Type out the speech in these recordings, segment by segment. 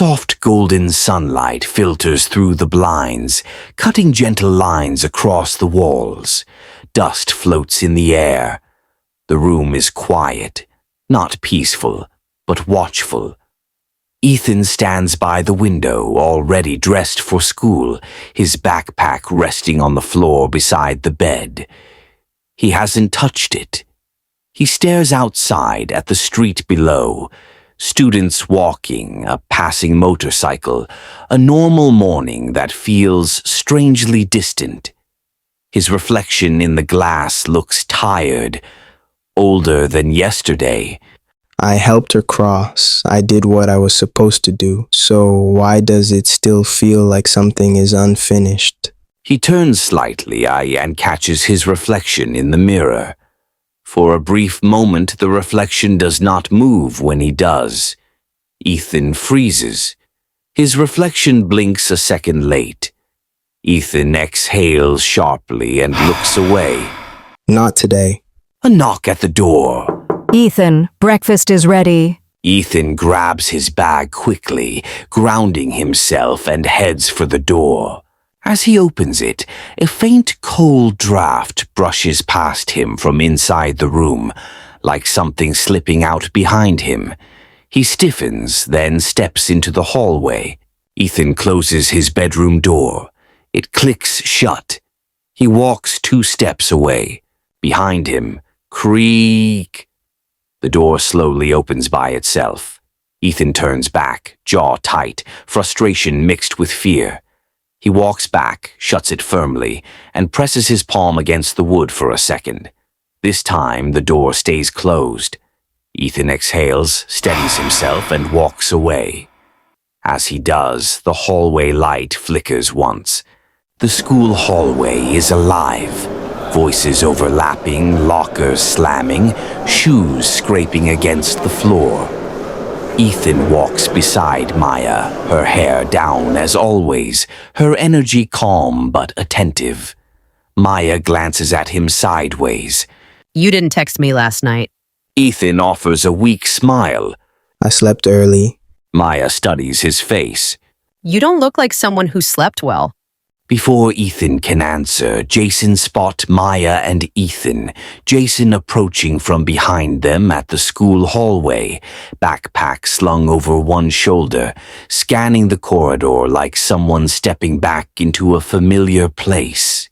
Soft golden sunlight filters through the blinds, cutting gentle lines across the walls. Dust floats in the air. The room is quiet, not peaceful, but watchful. Ethan stands by the window, already dressed for school, his backpack resting on the floor beside the bed. He hasn't touched it. He stares outside at the street below. Students walking, a passing motorcycle, a normal morning that feels strangely distant. His reflection in the glass looks tired, older than yesterday. I helped her cross. I did what I was supposed to do. So why does it still feel like something is unfinished? He turns slightly and catches his reflection in the mirror. For a brief moment, the reflection does not move when he does. Ethan freezes. His reflection blinks a second late. Ethan exhales sharply and looks away. Not today. A knock at the door. Ethan, breakfast is ready. Ethan grabs his bag quickly, grounding himself, and heads for the door. As he opens it, a faint cold draft brushes past him from inside the room, like something slipping out behind him. He stiffens, then steps into the hallway. Ethan closes his bedroom door. It clicks shut. He walks 2 steps away. Behind him, creak. The door slowly opens by itself. Ethan turns back, jaw tight, frustration mixed with fear. He walks back, shuts it firmly, and presses his palm against the wood for a second. This time, the door stays closed. Ethan exhales, steadies himself, and walks away. As he does, the hallway light flickers once. The school hallway is alive. Voices overlapping, lockers slamming, shoes scraping against the floor. Ethan walks beside Maya, her hair down as always, her energy calm but attentive. Maya glances at him sideways. You didn't text me last night. Ethan offers a weak smile. I slept early. Maya studies his face. You don't look like someone who slept well. Before Ethan can answer, Jason spots Maya and Ethan, Jason approaching from behind them at the school hallway, backpack slung over one shoulder, scanning the corridor like someone stepping back into a familiar place.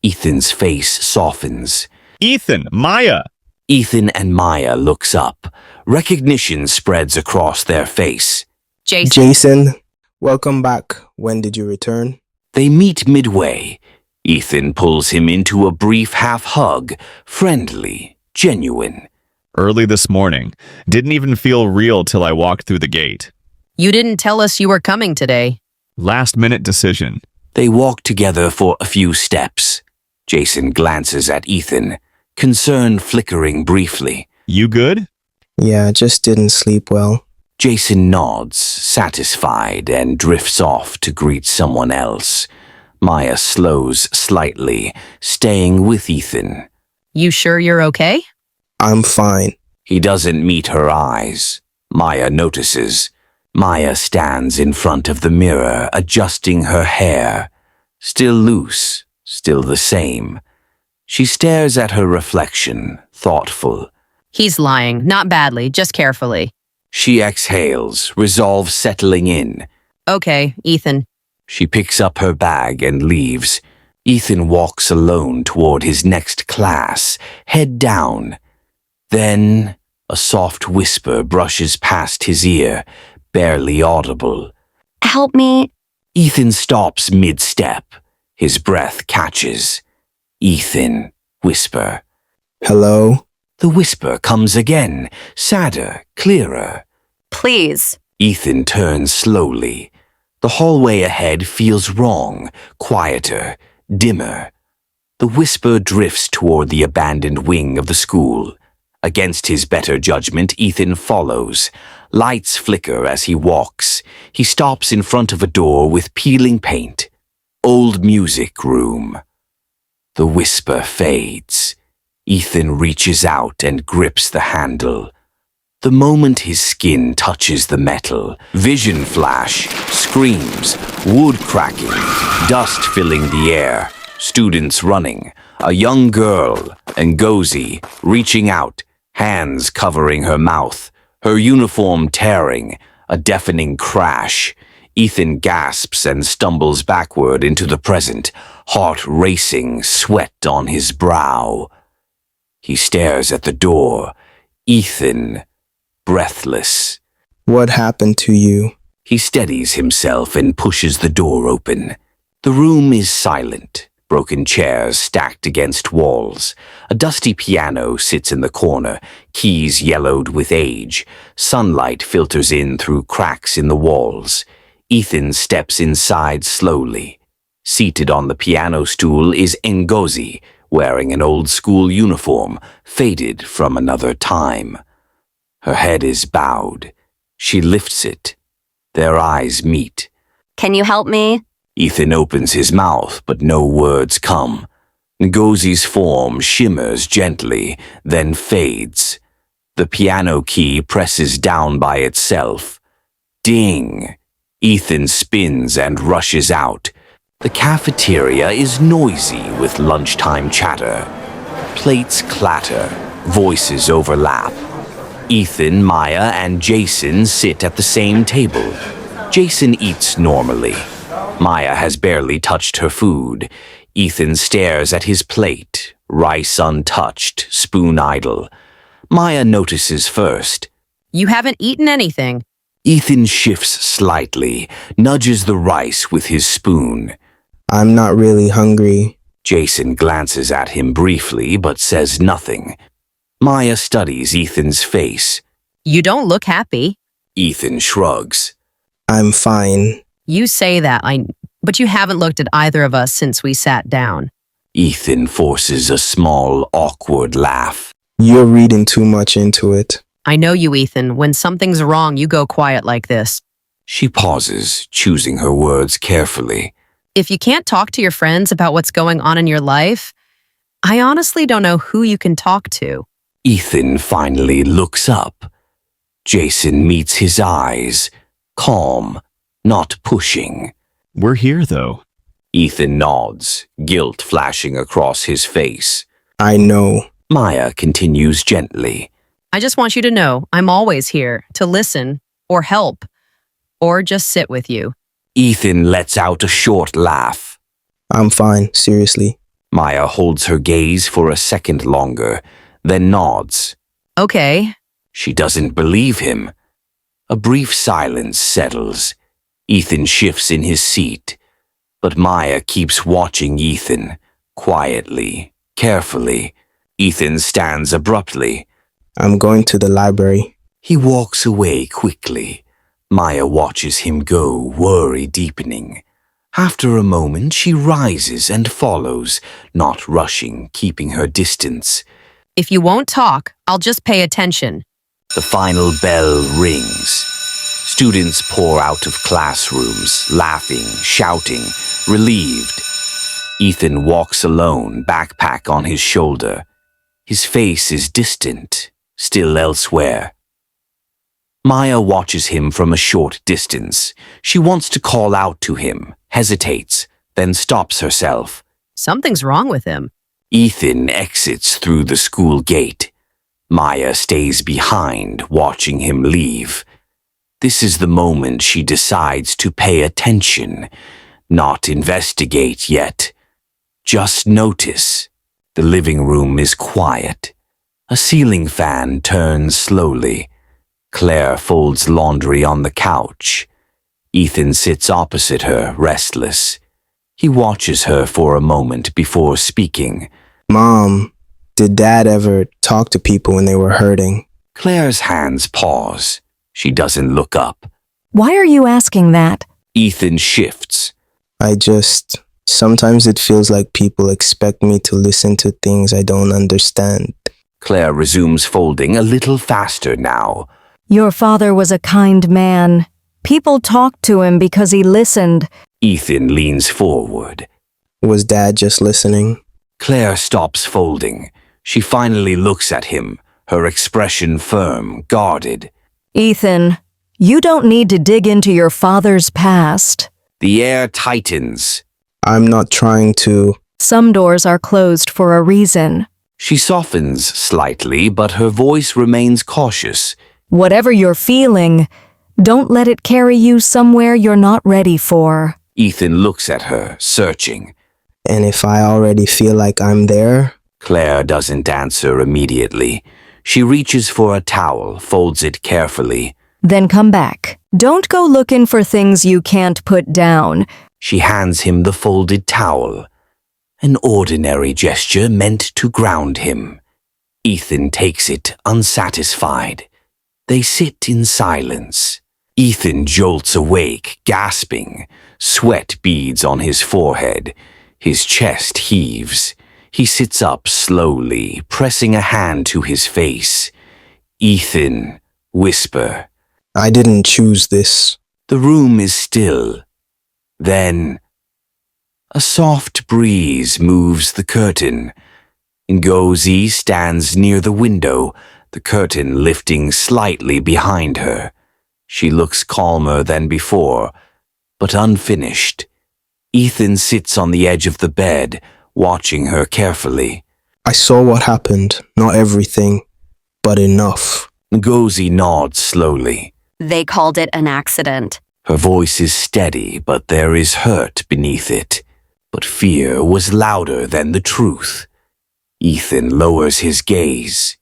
Ethan's face softens. Ethan, Maya! Ethan and Maya looks up. Recognition spreads across their face. Jason, welcome back. When did you return? They meet midway. Ethan pulls him into a brief half-hug, friendly, genuine. Early this morning. Didn't even feel real till I walked through the gate. You didn't tell us you were coming today. Last-minute decision. They walk together for a few steps. Jason glances at Ethan, concern flickering briefly. You good? Yeah, just didn't sleep well. Jason nods, satisfied, and drifts off to greet someone else. Maya slows slightly, staying with Ethan. You sure you're okay? I'm fine. He doesn't meet her eyes. Maya notices. Maya stands in front of the mirror, adjusting her hair. Still loose, still the same. She stares at her reflection, thoughtful. He's lying, not badly, just carefully. She exhales, resolve settling in. Okay, Ethan. She picks up her bag and leaves. Ethan walks alone toward his next class, head down. Then a soft whisper brushes past his ear, barely audible. Help me. Ethan stops mid-step. His breath catches. Ethan, whisper. Hello? The whisper comes again, sadder, clearer. Please. Ethan turns slowly. The hallway ahead feels wrong, quieter, dimmer. The whisper drifts toward the abandoned wing of the school. Against his better judgment, Ethan follows. Lights flicker as he walks. He stops in front of a door with peeling paint. Old music room. The whisper fades. Ethan reaches out and grips the handle. The moment his skin touches the metal, vision flash, screams, wood cracking, dust filling the air, students running, a young girl, Ngozi, reaching out, hands covering her mouth, her uniform tearing, a deafening crash. Ethan gasps and stumbles backward into the present, heart racing, sweat on his brow. He stares at the door. Ethan, breathless. What happened to you? He steadies himself and pushes the door open. The room is silent. Broken chairs stacked against walls. A dusty piano sits in the corner, keys yellowed with age. Sunlight filters in through cracks in the walls. Ethan steps inside slowly. Seated on the piano stool is Ngozi, wearing an old-school uniform, faded from another time. Her head is bowed. She lifts it. Their eyes meet. Can you help me? Ethan opens his mouth, but no words come. Ngozi's form shimmers gently, then fades. The piano key presses down by itself. Ding! Ethan spins and rushes out. The cafeteria is noisy with lunchtime chatter. Plates clatter. Voices overlap. Ethan, Maya, and Jason sit at the same table. Jason eats normally. Maya has barely touched her food. Ethan stares at his plate, rice untouched, spoon idle. Maya notices first. You haven't eaten anything. Ethan shifts slightly, nudges the rice with his spoon. I'm not really hungry. Jason glances at him briefly but says nothing. Maya studies Ethan's face. You don't look happy. Ethan shrugs. I'm fine. You say that, but you haven't looked at either of us since we sat down. Ethan forces a small, awkward laugh. You're reading too much into it. I know you, Ethan. When something's wrong, you go quiet like this. She pauses, choosing her words carefully. If you can't talk to your friends about what's going on in your life, I honestly don't know who you can talk to. Ethan finally looks up. Jason meets his eyes, calm, not pushing. We're here, though. Ethan nods, guilt flashing across his face. I know. Maya continues gently. I just want you to know I'm always here to listen or help or just sit with you. Ethan lets out a short laugh. I'm fine, seriously. Maya holds her gaze for a second longer, then nods. Okay. She doesn't believe him. A brief silence settles. Ethan shifts in his seat, but Maya keeps watching Ethan, quietly, carefully. Ethan stands abruptly. I'm going to the library. He walks away quickly. Maya watches him go, worry deepening. After a moment, she rises and follows, not rushing, keeping her distance. If you won't talk, I'll just pay attention. The final bell rings. Students pour out of classrooms, laughing, shouting, relieved. Ethan walks alone, backpack on his shoulder. His face is distant, still elsewhere. Maya watches him from a short distance. She wants to call out to him, hesitates, then stops herself. Something's wrong with him. Ethan exits through the school gate. Maya stays behind, watching him leave. This is the moment she decides to pay attention, not investigate yet. Just notice. The living room is quiet. A ceiling fan turns slowly. Claire folds laundry on the couch. Ethan sits opposite her, restless. He watches her for a moment before speaking. Mom, did Dad ever talk to people when they were hurting? Claire's hands pause. She doesn't look up. Why are you asking that? Ethan shifts. Sometimes it feels like people expect me to listen to things I don't understand. Claire resumes folding a little faster now. Your father was a kind man. People talked to him because he listened. Ethan leans forward. Was Dad just listening? Claire stops folding. She finally looks at him, her expression firm, guarded. Ethan, you don't need to dig into your father's past. The air tightens. I'm not trying to. Some doors are closed for a reason. She softens slightly, but her voice remains cautious. Whatever you're feeling, don't let it carry you somewhere you're not ready for. Ethan looks at her, searching. And if I already feel like I'm there? Claire doesn't answer immediately. She reaches for a towel, folds it carefully. Then come back. Don't go looking for things you can't put down. She hands him the folded towel. An ordinary gesture meant to ground him. Ethan takes it, unsatisfied. They sit in silence. Ethan jolts awake, gasping. Sweat beads on his forehead. His chest heaves. He sits up slowly, pressing a hand to his face. Ethan, whisper. I didn't choose this. The room is still. Then, a soft breeze moves the curtain. Ngozi stands near the window, the curtain lifting slightly behind her. She looks calmer than before, but unfinished. Ethan sits on the edge of the bed, watching her carefully. I saw what happened, not everything, but enough. Ngozi nods slowly. They called it an accident. Her voice is steady, but there is hurt beneath it. But fear was louder than the truth. Ethan lowers his gaze.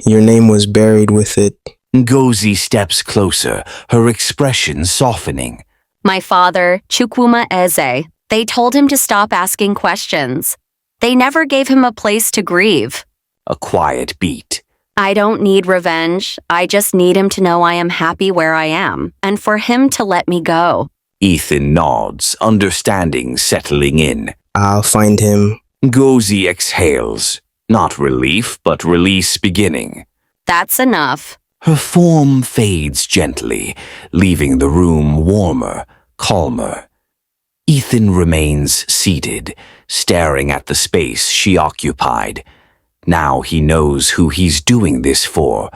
Your name was buried with it. Ngozi steps closer, her expression softening. My father, Chukwuma Eze, they told him to stop asking questions. They never gave him a place to grieve. A quiet beat. I don't need revenge. I just need him to know I am happy where I am, and for him to let me go. Ethan nods, understanding settling in. I'll find him. Ngozi exhales. Not relief, but release beginning. That's enough. Her form fades gently, leaving the room warmer, calmer. Ethan remains seated, staring at the space she occupied. Now he knows who he's doing this for.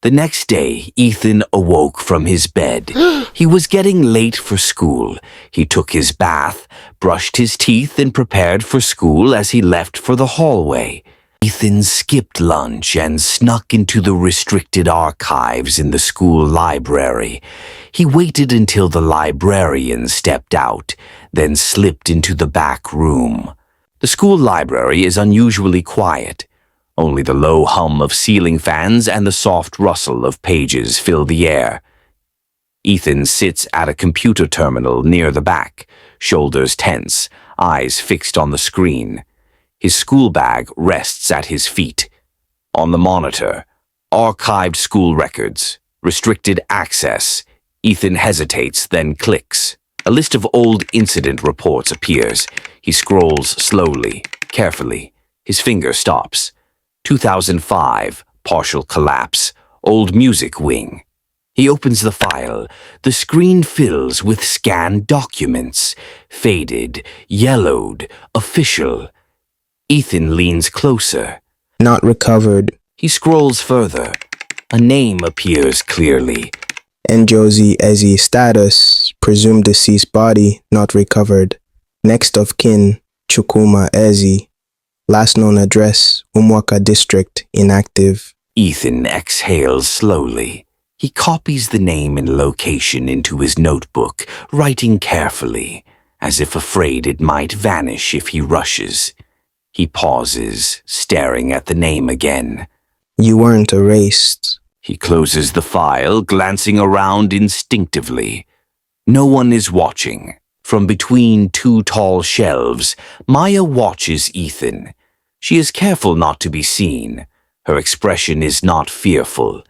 The next day, Ethan awoke from his bed. He was getting late for school. He took his bath, brushed his teeth, and prepared for school as he left for the hallway. Ethan skipped lunch and snuck into the restricted archives in the school library. He waited until the librarian stepped out, then slipped into the back room. The school library is unusually quiet. Only the low hum of ceiling fans and the soft rustle of pages fill the air. Ethan sits at a computer terminal near the back, shoulders tense, eyes fixed on the screen. His school bag rests at his feet. On the monitor, archived school records, restricted access. Ethan hesitates, then clicks. A list of old incident reports appears. He scrolls slowly, carefully. His finger stops. 2005, partial collapse, old music wing. He opens the file. The screen fills with scanned documents. Faded, yellowed, official. Ethan leans closer. Not recovered. He scrolls further. A name appears clearly. Ngozi Eze status, presumed deceased body, not recovered. Next of kin, Chukwuma Eze. Last known address, Umwaka District, inactive. Ethan exhales slowly. He copies the name and location into his notebook, writing carefully, as if afraid it might vanish if he rushes. He pauses, staring at the name again. You weren't erased. He closes the file, glancing around instinctively. No one is watching. From between two tall shelves, Maya watches Ethan. She is careful not to be seen. Her expression is not fearful.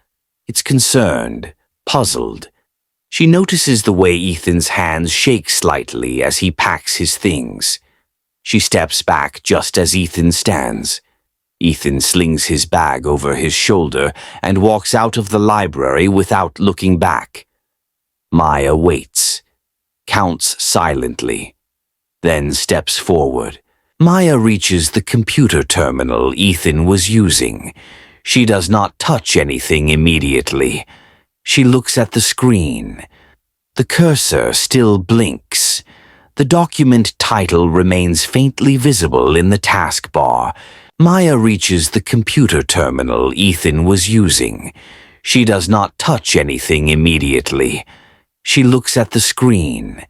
It's concerned, puzzled. She notices the way Ethan's hands shake slightly as he packs his things. She steps back just as Ethan stands. Ethan slings his bag over his shoulder and walks out of the library without looking back. Maya waits, counts silently, then steps forward. Maya reaches the computer terminal Ethan was using. She does not touch anything immediately. She looks at the screen. The cursor still blinks. The document title remains faintly visible in the taskbar. Maya reaches the computer terminal Ethan was using. She does not touch anything immediately. She looks at the screen.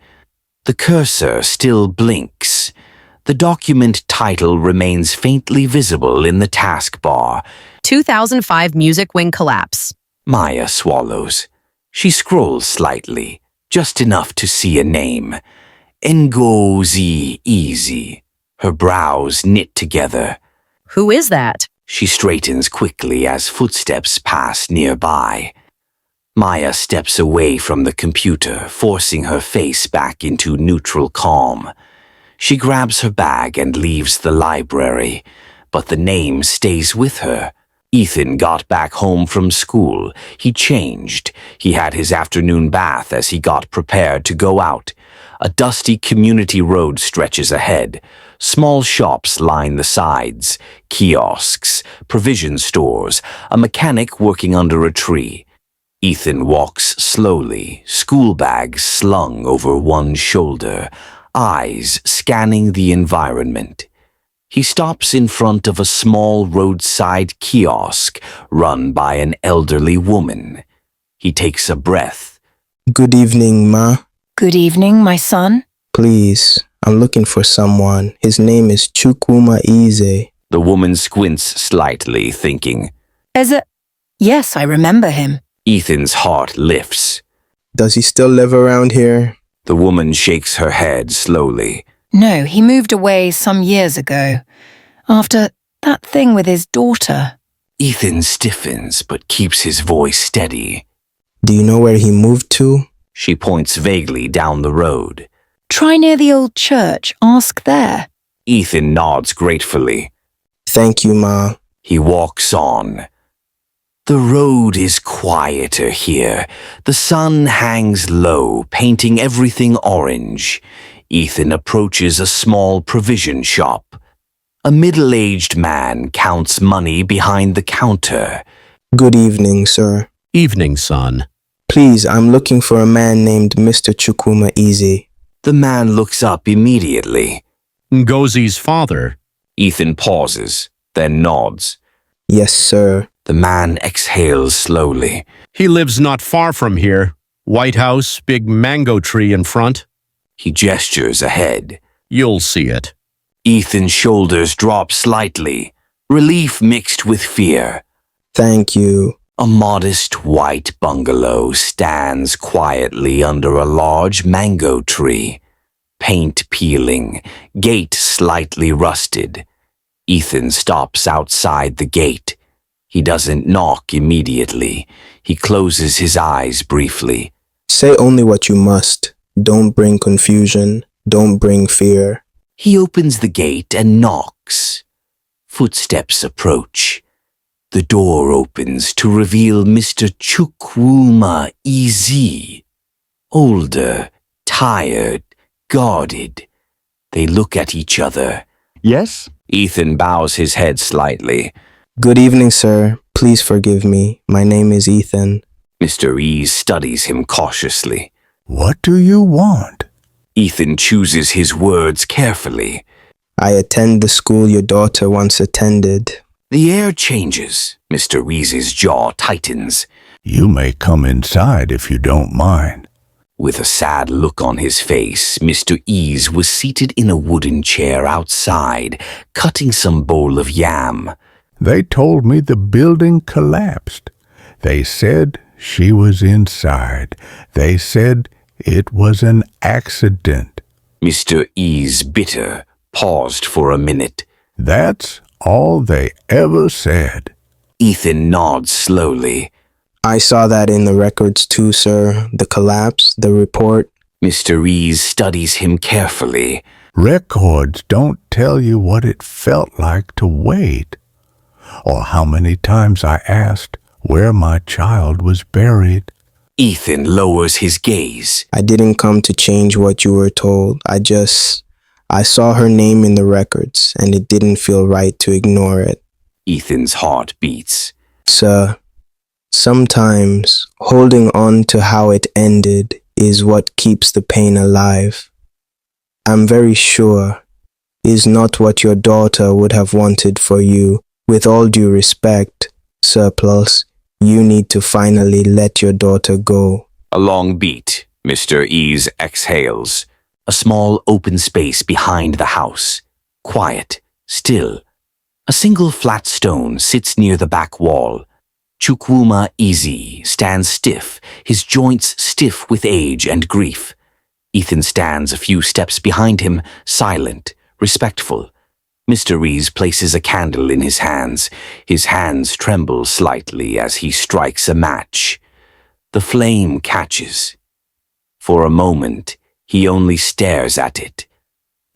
The cursor still blinks. The document title remains faintly visible in the taskbar. 2005 music wing collapse. Maya swallows. She scrolls slightly, just enough to see a name. Ngozi Easy. Her brows knit together. Who is that? She straightens quickly as footsteps pass nearby. Maya steps away from the computer, forcing her face back into neutral calm. She grabs her bag and leaves the library, but the name stays with her. Ethan got back home from school. He changed. He had his afternoon bath as he got prepared to go out. A dusty community road stretches ahead. Small shops line the sides, kiosks, provision stores, a mechanic working under a tree. Ethan walks slowly, school bag slung over one shoulder, eyes scanning the environment. He stops in front of a small roadside kiosk run by an elderly woman. He takes a breath. Good evening, Ma. Good evening, my son. Please, I'm looking for someone. His name is Chukwuma Eze. The woman squints slightly, thinking. Yes, I remember him. Ethan's heart lifts. Does he still live around here? The woman shakes her head slowly. No, he moved away some years ago. After that thing with his daughter. Ethan stiffens but keeps his voice steady. Do you know where he moved to? She points vaguely down the road. Try near the old church. Ask there. Ethan nods gratefully. Thank you, Ma. He walks on. The road is quieter here. The sun hangs low, painting everything orange. Ethan approaches a small provision shop. A middle-aged man counts money behind the counter. Good evening, sir. Evening, son. Please, I'm looking for a man named Mr. Chukwuma Eze. The man looks up immediately. Ngozi's father. Ethan pauses, then nods. Yes, sir. The man exhales slowly. He lives not far from here. White house, big mango tree in front. He gestures ahead. You'll see it. Ethan's shoulders drop slightly, relief mixed with fear. Thank you. A modest white bungalow stands quietly under a large mango tree. Paint peeling, gate slightly rusted. Ethan stops outside the gate. He doesn't knock immediately. He closes his eyes briefly. Say only what you must. Don't bring confusion. Don't bring fear. He opens the gate and knocks. Footsteps approach. The door opens to reveal Mr. Chukwuma Eze. Older, tired, guarded. They look at each other. Yes? Ethan bows his head slightly. Good evening, sir. Please forgive me. My name is Ethan. Mr. Eze studies him cautiously. What do you want? Ethan chooses his words carefully. I attend the school your daughter once attended. The air changes. Mr. Eze's jaw tightens. You may come inside if you don't mind. With a sad look on his face, Mr. Eze was seated in a wooden chair outside, cutting some bowl of yam. They told me the building collapsed. They said she was inside. They said it was an accident. Mr. Eze, bitter, paused for a minute. That's all they ever said. Ethan nods slowly. I saw that in the records too, sir. The collapse, the report. Mr. Eze studies him carefully. Records don't tell you what it felt like to wait, or how many times I asked where my child was buried. Ethan lowers his gaze. I didn't come to change what you were told. I saw her name in the records, and it didn't feel right to ignore it. Ethan's heart beats. Sir, sometimes holding on to how it ended is what keeps the pain alive. I'm very sure is not what your daughter would have wanted for you. With all due respect, Sir Plus, you need to finally let your daughter go. A long beat, Mr. Ease exhales. A small open space behind the house. Quiet, still. A single flat stone sits near the back wall. Chukwuma Easy stands stiff, his joints stiff with age and grief. Ethan stands a few steps behind him, silent, respectful. Mr. Ease places a candle in his hands. His hands tremble slightly as he strikes a match. The flame catches. For a moment, he only stares at it.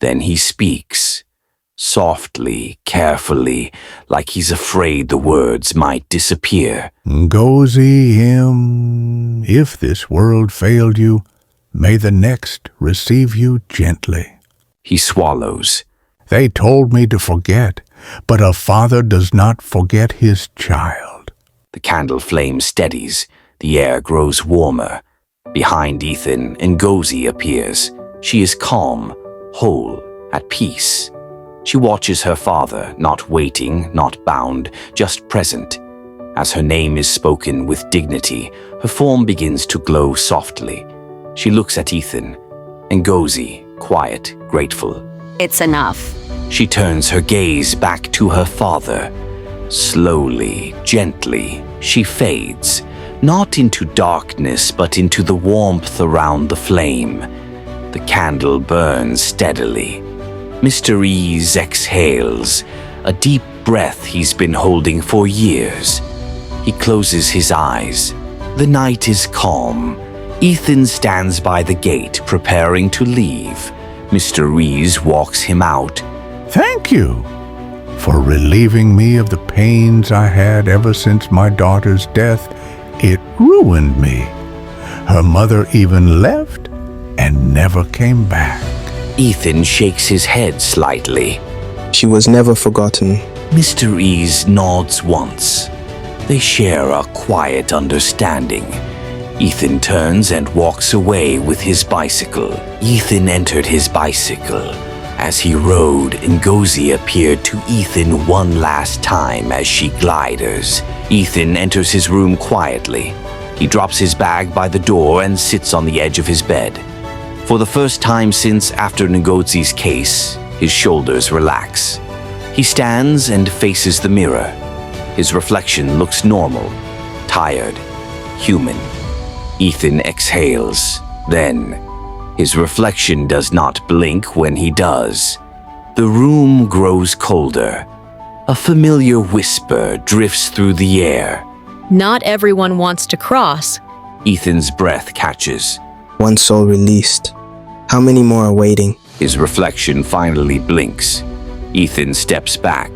Then he speaks, softly, carefully, like he's afraid the words might disappear. Ngozi him, if this world failed you, may the next receive you gently. He swallows. They told me to forget, but a father does not forget his child. The candle flame steadies. The air grows warmer. Behind Ethan, Ngozi appears. She is calm, whole, at peace. She watches her father, not waiting, not bound, just present. As her name is spoken with dignity, her form begins to glow softly. She looks at Ethan. Ngozi, quiet, grateful. It's enough. She turns her gaze back to her father. Slowly, gently, she fades. Not into darkness, but into the warmth around the flame. The candle burns steadily. Mr. Ease exhales, a deep breath he's been holding for years. He closes his eyes. The night is calm. Ethan stands by the gate, preparing to leave. Mr. Ease walks him out. Thank you for relieving me of the pains I had ever since my daughter's death. It ruined me. Her mother even left and never came back. Ethan shakes his head slightly. She was never forgotten. Mr. Ease nods once. They share a quiet understanding. Ethan turns and walks away with his bicycle. Ethan entered his bicycle. As he rode, Ngozi appeared to Ethan one last time as she gliders. Ethan enters his room quietly. He drops his bag by the door and sits on the edge of his bed. For the first time since after Ngozi's case, his shoulders relax. He stands and faces the mirror. His reflection looks normal, tired, human. Ethan exhales. Then, his reflection does not blink when he does. The room grows colder. A familiar whisper drifts through the air. Not everyone wants to cross. Ethan's breath catches. One soul released. How many more are waiting? His reflection finally blinks. Ethan steps back.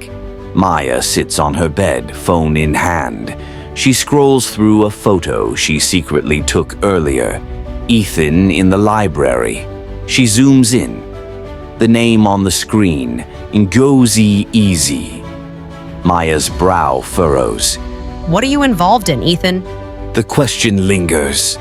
Maya sits on her bed, phone in hand. She scrolls through a photo she secretly took earlier. Ethan in the library. She zooms in. The name on the screen, Ngozi Easy. Maya's brow furrows. What are you involved in, Ethan? The question lingers.